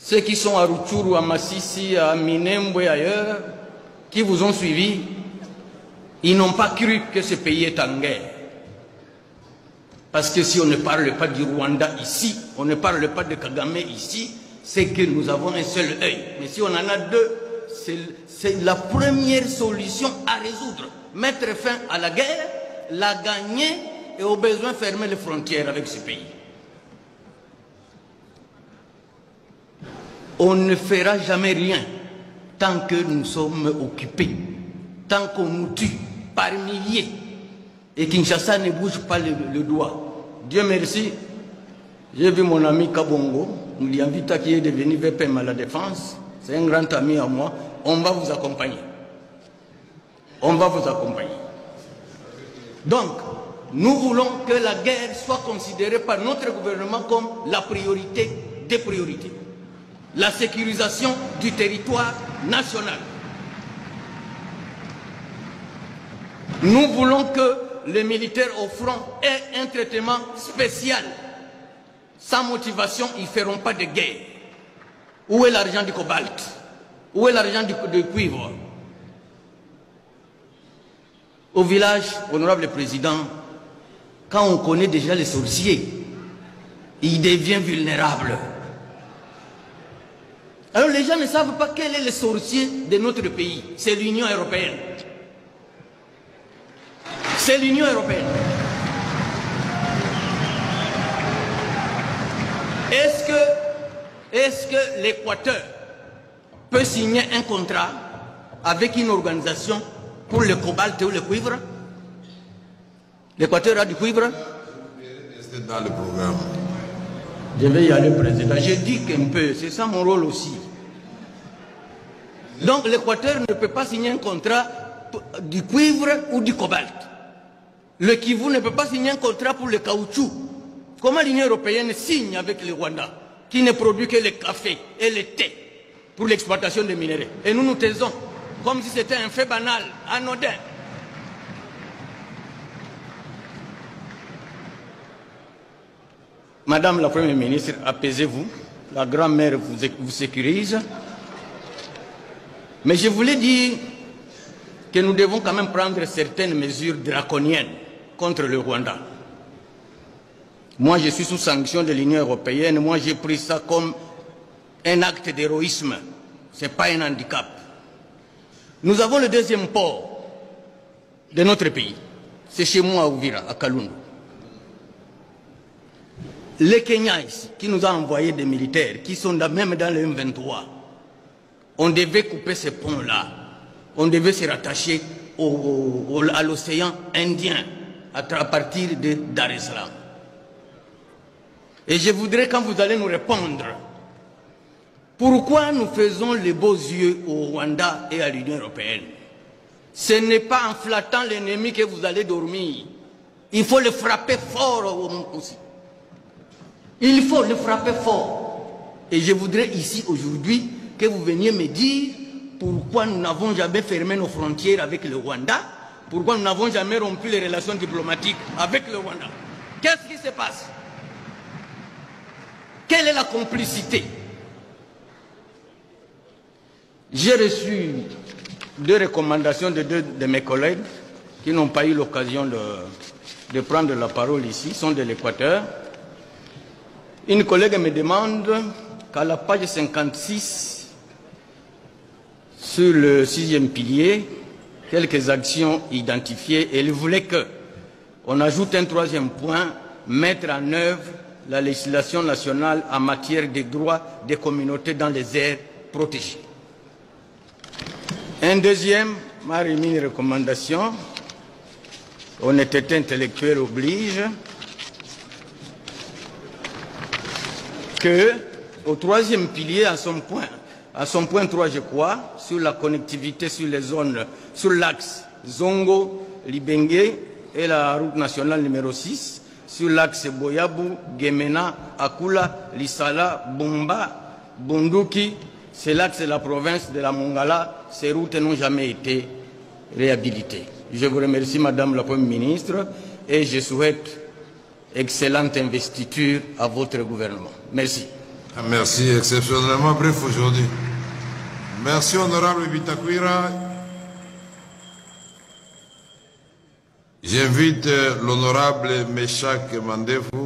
ceux qui sont à Rutshuru, à Massissi, à Minembwe et ailleurs, qui vous ont suivi, ils n'ont pas cru que ce pays est en guerre. Parce que si on ne parle pas du Rwanda ici, on ne parle pas de Kagame ici, c'est que nous avons un seul œil. Mais si on en a deux, c'est la première solution à résoudre. Mettre fin à la guerre, la gagner et au besoin fermer les frontières avec ce pays. On ne fera jamais rien tant que nous sommes occupés, tant qu'on nous tue par milliers. Et Kinshasa ne bouge pas le doigt. Dieu merci, j'ai vu mon ami Kabongo, Mlianvita qui est devenu VPM à la Défense, c'est un grand ami à moi, on va vous accompagner. On va vous accompagner. Donc, nous voulons que la guerre soit considérée par notre gouvernement comme la priorité des priorités. La sécurisation du territoire national. Nous voulons que les militaires au front aient un traitement spécial. Sans motivation, ils ne feront pas de guerre. Où est l'argent du cobalt? Où est l'argent du cuivre? Au village, honorable président, quand on connaît déjà les sorciers, ils deviennent vulnérables. Alors les gens ne savent pas quel est le sorcier de notre pays. C'est l'Union européenne. C'est l'Union européenne. Est-ce que l'Équateur peut signer un contrat avec une organisation pour le cobalt ou le cuivre? L'Équateur a du cuivre? C'est dans le programme. Je vais y aller, président. Je dis qu'un peu, c'est ça mon rôle aussi. Donc l'Équateur ne peut pas signer un contrat du cuivre ou du cobalt. Le Kivu ne peut pas signer un contrat pour le caoutchouc. Comment l'Union européenne signe avec le Rwanda, qui ne produit que le café et le thé pour l'exploitation des minéraux? Et nous nous taisons, comme si c'était un fait banal, anodin. Madame la Première ministre, apaisez-vous. La grand-mère vous sécurise. Mais je voulais dire que nous devons quand même prendre certaines mesures draconiennes contre le Rwanda. Moi, je suis sous sanction de l'Union européenne. Moi, j'ai pris ça comme un acte d'héroïsme. Ce n'est pas un handicap. Nous avons le deuxième port de notre pays. C'est chez moi à Uvira, à Kalundu. Les Kenyans qui nous ont envoyé des militaires, qui sont même dans le M23, on devait couper ces ponts-là. On devait se rattacher à l'océan Indien à partir de Dar es Salaam. Et je voudrais, quand vous allez nous répondre, pourquoi nous faisons les beaux yeux au Rwanda et à l'Union européenne? Ce n'est pas en flattant l'ennemi que vous allez dormir. Il faut le frapper fort aussi. Il faut le frapper fort. Et je voudrais ici aujourd'hui que vous veniez me dire pourquoi nous n'avons jamais fermé nos frontières avec le Rwanda, pourquoi nous n'avons jamais rompu les relations diplomatiques avec le Rwanda. Qu'est-ce qui se passe? Quelle est la complicité? J'ai reçu deux recommandations de deux de mes collègues qui n'ont pas eu l'occasion de prendre la parole ici, sont de l'Équateur. Une collègue me demande qu'à la page 56, sur le 6e pilier, quelques actions identifiées, et elle voulait qu'on ajoute un 3e point, mettre en œuvre la législation nationale en matière des droits des communautés dans les aires protégées. Un deuxième m'a remis une recommandation, honnêteté intellectuelle oblige, que au 3e pilier, à son point 3, je crois, sur la connectivité sur les zones, sur l'axe Zongo, Libenge et la route nationale numéro 6, sur l'axe Boyabu, Gemena, Akula, Lissala, Bumba, Bunduki, c'est l'axe de la province de la Mongala. Ces routes n'ont jamais été réhabilitées. Je vous remercie, Madame la Première ministre, et je souhaite excellente investiture à votre gouvernement. Merci. Merci, exceptionnellement bref aujourd'hui. Merci, honorable Bitakwira. J'invite l'honorable Meshak Mandefou